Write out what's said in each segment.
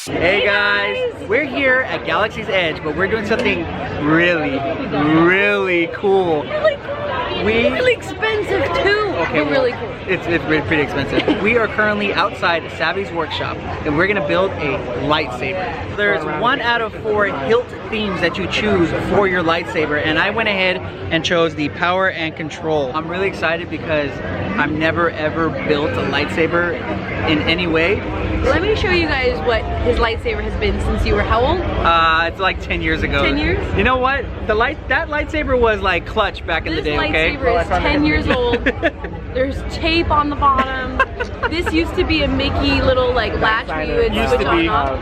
Hey guys, we're here at Galaxy's Edge, but we're doing something really cool. Really expensive too. Okay, well, really cool. It's pretty expensive. We are currently outside Savi's workshop, and we're gonna build a lightsaber. There's 1 out of 4 hilt themes that you choose for your lightsaber, and I went ahead and chose the power and control. I'm really excited because I've never ever built a lightsaber in any way. Let me show you guys what his lightsaber has been since you were how old? It's like 10 years ago. 10 years? You know what? That lightsaber was like clutch back in the day, okay? This lightsaber is 10 years old. There's tape on the bottom. This used to be a Mickey little like latch where you would switch on and off.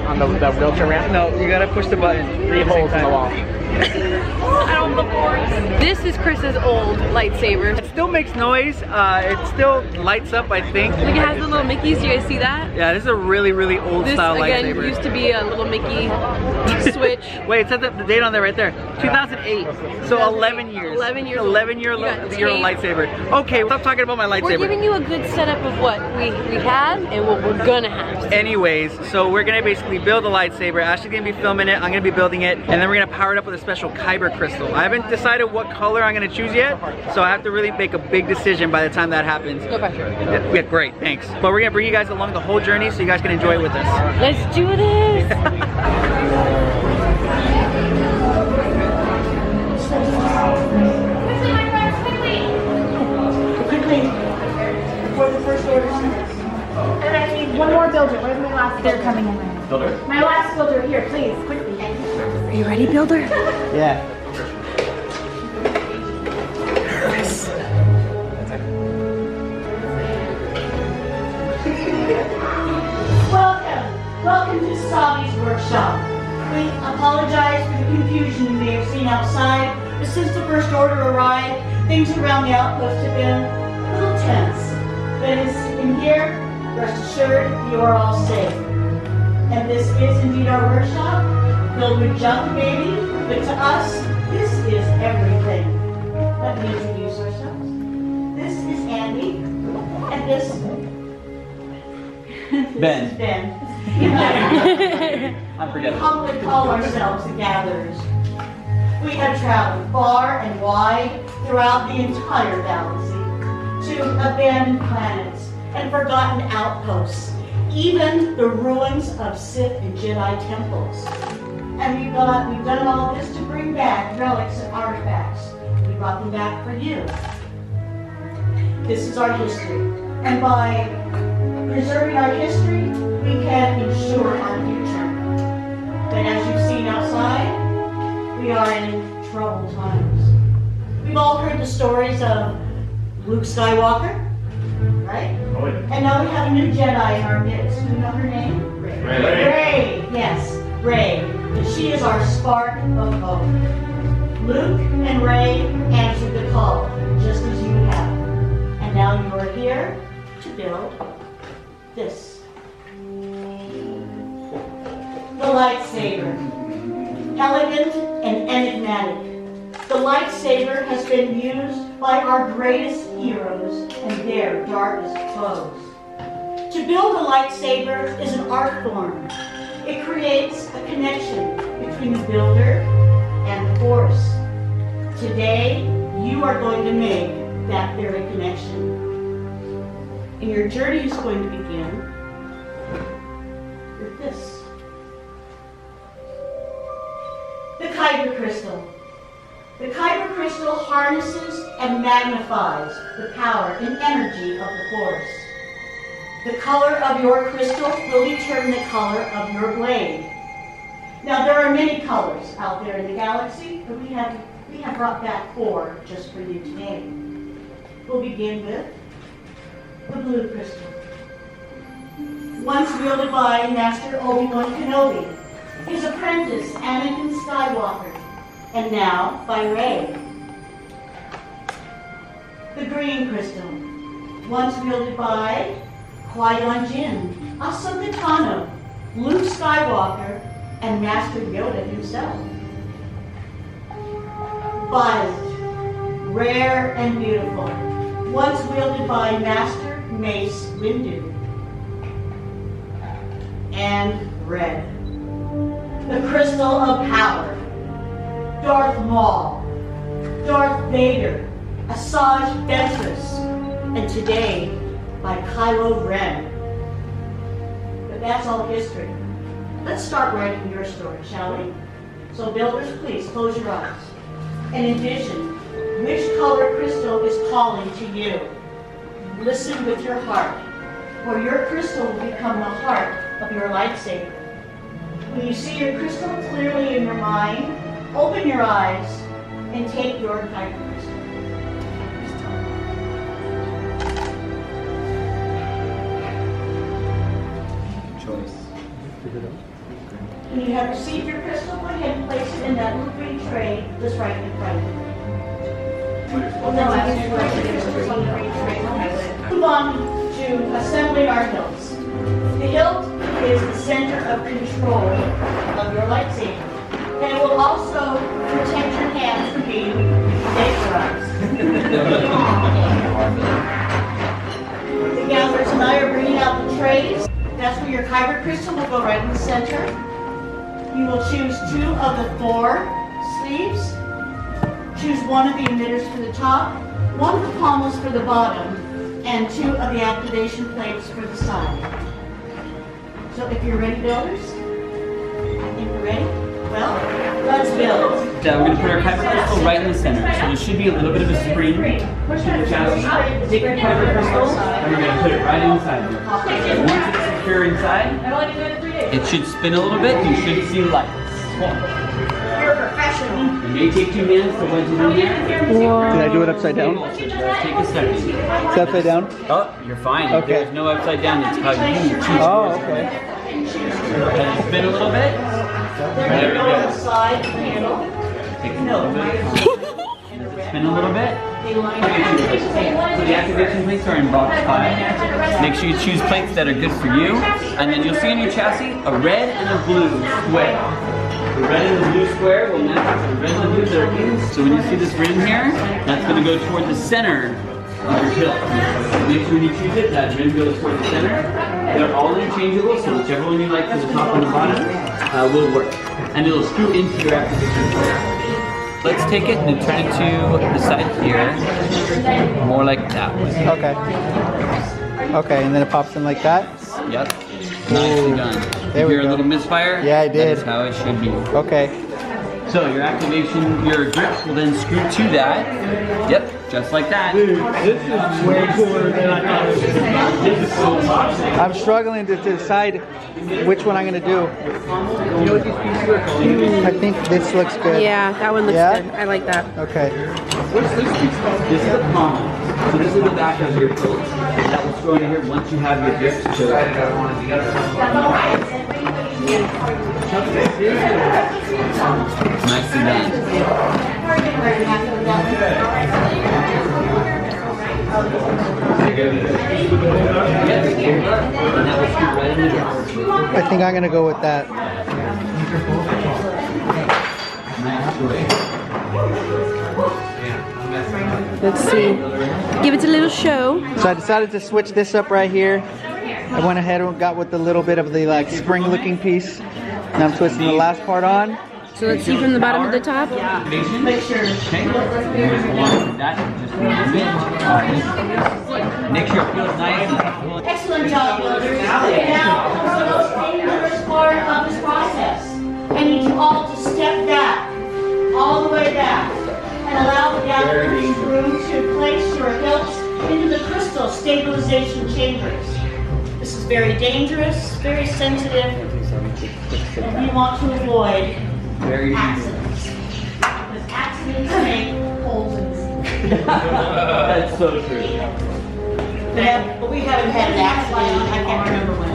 On the wheelchair ramp. No, you gotta push the button. 3 holes in the wall. I don't look bored. This is Chris's old lightsaber. It still makes noise. It still lights up, I think. Look, it has the little Mickeys. Do you guys see that? Yeah, this is a really old style This again lightsaber. used to be a little Mickey switch. Wait, it says the date on there right there. 2008. So 11 years. 11 years. 11 year lightsaber. Okay, stop talking about my lightsaber. We're giving you a good setup of what we have and what we're gonna have. Anyways, so we're gonna basically build a lightsaber. Ashley's gonna be filming it. I'm gonna be building it, and then we're gonna power it up with a special Kyber crystal. I haven't decided what color I'm gonna choose yet, so I have to really make a big decision by the time that happens. Go pressure. Yeah, great, thanks. But we're gonna bring you guys along the whole journey so you guys can enjoy it with us. Let's do this. Quickly, for the first order. And I need one more builder. Where's my last? They're coming in there. Builder? My last builder here, please, quickly. Are you ready, builder? Yeah. Welcome to Savi's workshop. We apologize for the confusion you may have seen outside, but since the first order arrived, things around the outpost have been a little tense. But as in here, rest assured, you are all safe. And this is indeed our workshop, filled with junk, maybe, but to us, this is everything. Let me introduce ourselves. This is Andy, and this Ben. is Ben. I'm forgetting. We humbly call ourselves the Gatherers. We have traveled far and wide throughout the entire galaxy to abandoned planets and forgotten outposts, even the ruins of Sith and Jedi temples. And we've done all this to bring back relics and artifacts. We brought them back for you. This is our history, and by preserving our history, we can ensure our future. But as you've seen outside, we are in troubled times. We've all heard the stories of Luke Skywalker, right? Oh, yeah. And now we have a new Jedi in our midst. Do you know her name? Rey. Rey, yes, Rey. And she is our spark of hope. Luke and Rey answered the call, just as you have. And now you are here to build this. The lightsaber. Elegant and enigmatic. The lightsaber has been used by our greatest heroes and their darkest foes. To build a lightsaber is an art form. It creates a connection between the builder and the Force. Today, you are going to make that very connection. And your journey is going to begin with this. The Kyber crystal. The Kyber crystal harnesses and magnifies the power and energy of the Force. The color of your crystal will determine the color of your blade. Now there are many colors out there in the galaxy, but we have brought back 4 just for you today. We'll begin with the blue crystal. Once wielded by Master Obi-Wan Kenobi, his apprentice Anakin Skywalker, and now by Rey. The green crystal, once wielded by Qui-Gon Jinn, Ahsoka Tano, Luke Skywalker, and Master Yoda himself. Violet, rare and beautiful, once wielded by Master Mace Windu. and red. The crystal of power. Darth Maul, Darth Vader, Asajj Ventress, and today by Kylo Ren. But that's all history. Let's start writing your story, shall we? So builders, please close your eyes and envision which color crystal is calling to you. Listen with your heart, for your crystal will become the heart of your lightsaber. When you see your crystal clearly in your mind, open your eyes and take your Kyber crystal. When you have received your crystal, go ahead and place it in that little green tray just right in front of you. Move on to assembling our hilts. The hilt is the center of control of your lightsaber, and it will also protect your hands from being vaporized. The gamblers and I are bringing out the trays. That's where your Kyber crystal will go right in the center. You will choose 2 of the 4 sleeves. Choose 1 of the emitters for the top, 1 of the pommels for the bottom, and 2 of the activation plates for the side. So if you're ready, builders? I think we're ready? Well, let's build. So we're going to put our Kyber crystal right in the center. So there should be a little bit of a spring to the chassis. Take your Kyber crystal and we're going to put it right inside there. Once it's secure inside, it should spin a little bit. You should see lights. You're a professional. It may take 2 minutes to wedge it in there. Can I do it upside down? Take a second. It's upside down? Oh, you're fine. Okay. There's no upside down. It's how you choose. Oh, okay. And spin a little bit. There we go on the side handle. Take a little bit. Spin a little bit. So the activation plates are in box 5. Make sure you choose plates that are good for you. And then you'll see in your chassis a red and a blue square. The red and the blue square will match the red and the blue that are in. So when you see this rim here, that's going to go toward the center of your hilt. Make sure when you choose it, that rim goes toward the center. They're all interchangeable, so whichever one you like for the top and the bottom will work. And it'll screw into your activation plate. Let's take it and turn it to the side here, more like that way. Okay. Okay, and then it pops in like that? Yep. Nicely done. There we Hear a go. little misfire? Yeah, I did. That is how it should be. Okay. So your activation, your grip will then screw to that. Yep, just like that. Dude, this is way cooler than I thought it was going to be. This is so awesome. I'm struggling to decide which one I'm going to do. You know what these pieces are called? I think this looks good. Yeah, that one looks Yeah? good. I like that. Okay. What's this piece called? This is the pommel. So this is the back of your coat. That will screw into here once you have your grip to Nicely done. I think I'm going to go with that. Nice choice. Let's see. Give it a little show. So I decided to switch this up right here. I went ahead and got with a little bit of the like spring looking piece. And I'm twisting the last part on. So let's see from the bottom to the top. Make sure. Okay. Make sure it feels nice. Excellent job, builders. Now comes the most dangerous part of this process. I need you all to step back, all the way back, and allow the gatherers room to place your hilts into the crystal stabilization chambers. This is very dangerous, very sensitive, and we want to avoid accidents. Because accidents make holes in the That's so true. but we haven't had an accident, I can't remember when.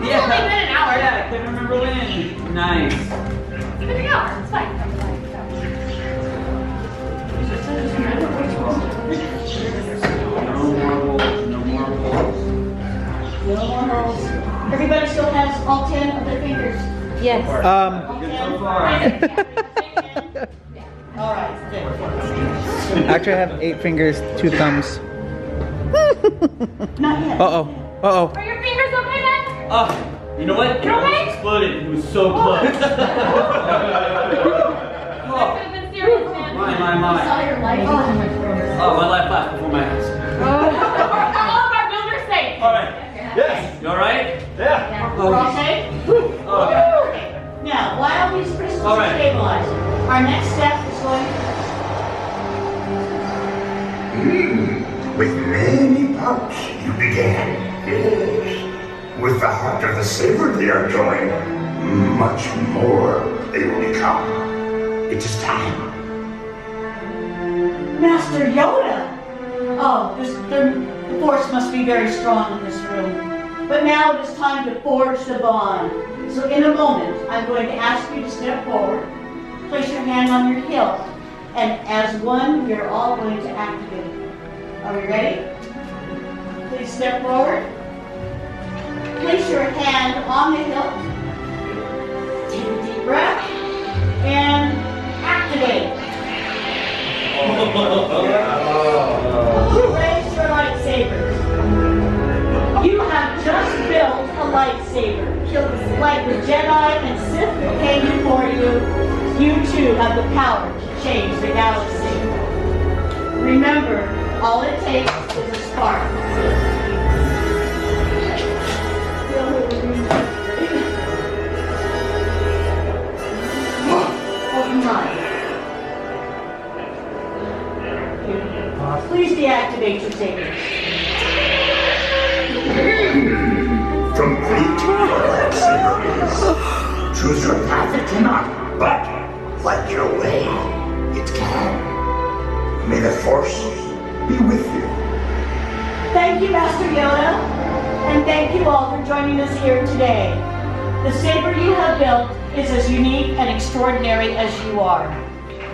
Yeah. Only been an hour. Yeah, I couldn't remember when. Nice. It's been an hour. It's fine. No more holes. No more holes. No more holes. Everybody still has all 10 of their fingers. Yes. Good so far. All right, good. Actually, I have 8 fingers, 2 thumbs. Not yet. Uh-oh. Uh-oh. Are your fingers okay, man? Oh, You know what? It almost exploded. It was so close. That could have been serious, man. My. Saw your life. Oh, my life flashed before my eyes. All of our builders safe. All right. Yes. You all right? We're all safe? Okay. Now, while these crystals All right. are stabilizing, our next step is going With many parts you began. Yes. With the heart of the saber they are joined. Much more they will become. It is time. Master Yoda! Oh, the force must be very strong in this room. But now it is time to forge the bond. So in a moment, I'm going to ask you to step forward, place your hand on your hilt, and as one, we are all going to activate. Are we ready? Please step forward. Place your hand on the hilt. Take a deep breath. And activate. Raise your lightsabers. You have just built a lightsaber. Like the Jedi and Sith that came before you, you too have the power to change the galaxy. Remember, all it takes is a spark. Open mind. Please deactivate your sabers. Complete your lightsaber is. Choose your path it cannot, but like your way, it can. May the Force be with you. Thank you, Master Yoda, and thank you all for joining us here today. The saber you have built is as unique and extraordinary as you are.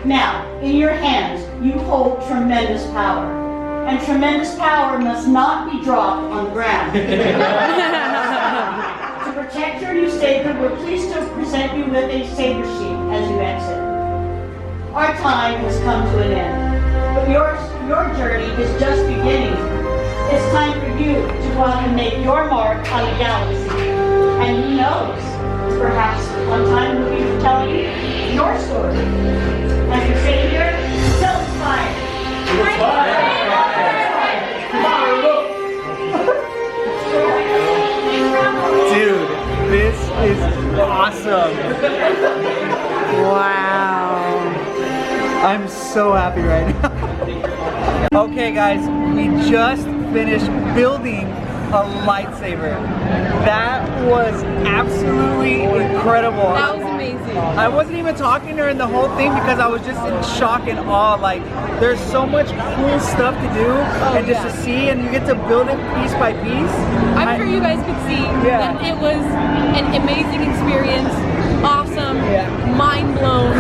Now, in your hands, you hold tremendous power, and tremendous power must not be dropped on the ground. To protect your new saber, we're pleased to present you with a saber sheath as you exit. Our time has come to an end, but your journey is just beginning. It's time for you to go out and make your mark on the galaxy. And who knows, perhaps one time we'll be telling you your story. As your savior, so inspired. Dude, this is awesome. Wow. I'm so happy right now. Okay guys, we just finished building a lightsaber. That was absolutely incredible. That was amazing. I wasn't even talking during the whole thing because I was just in shock and awe. Like, there's so much cool stuff to do and just to see, and you get to build it piece by piece. I'm sure you guys could see that it was an amazing experience. Awesome. Yeah. Mind blown.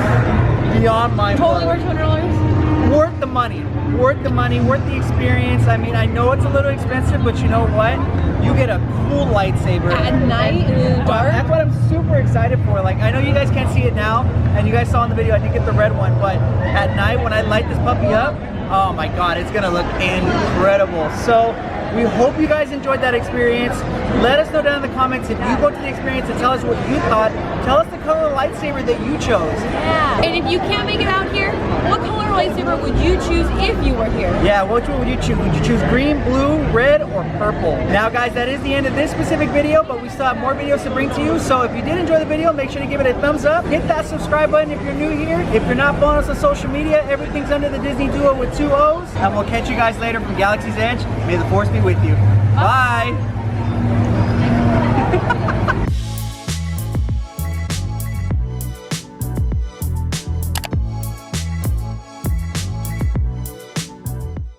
Beyond mind Totally blowing. worth $200. Worth the money. Worth the money, worth the experience. I mean, I know it's a little expensive, but you know what? You get a cool lightsaber. At night in the dark. That's what I'm super excited for. Like, I know you guys can't see it now, and you guys saw in the video I did get the red one, but at night when I light this puppy up, oh my god, it's gonna look incredible. So we hope you guys enjoyed that experience. Let us know down in the comments if you go to the experience and tell us what you thought. Tell us the color lightsaber that you chose. Yeah. And if you can't make it out here, what color lightsaber would you choose if you were here? Yeah, which one would you choose? Would you choose green, blue, red, or purple? Now guys, that is the end of this specific video, but we still have more videos to bring to you. So if you did enjoy the video, make sure to give it a thumbs up. Hit that subscribe button if you're new here. If you're not following us on social media, everything's under the Disney Duo with 2 O's. And we'll catch you guys later from Galaxy's Edge. May the Force be with you. Bye!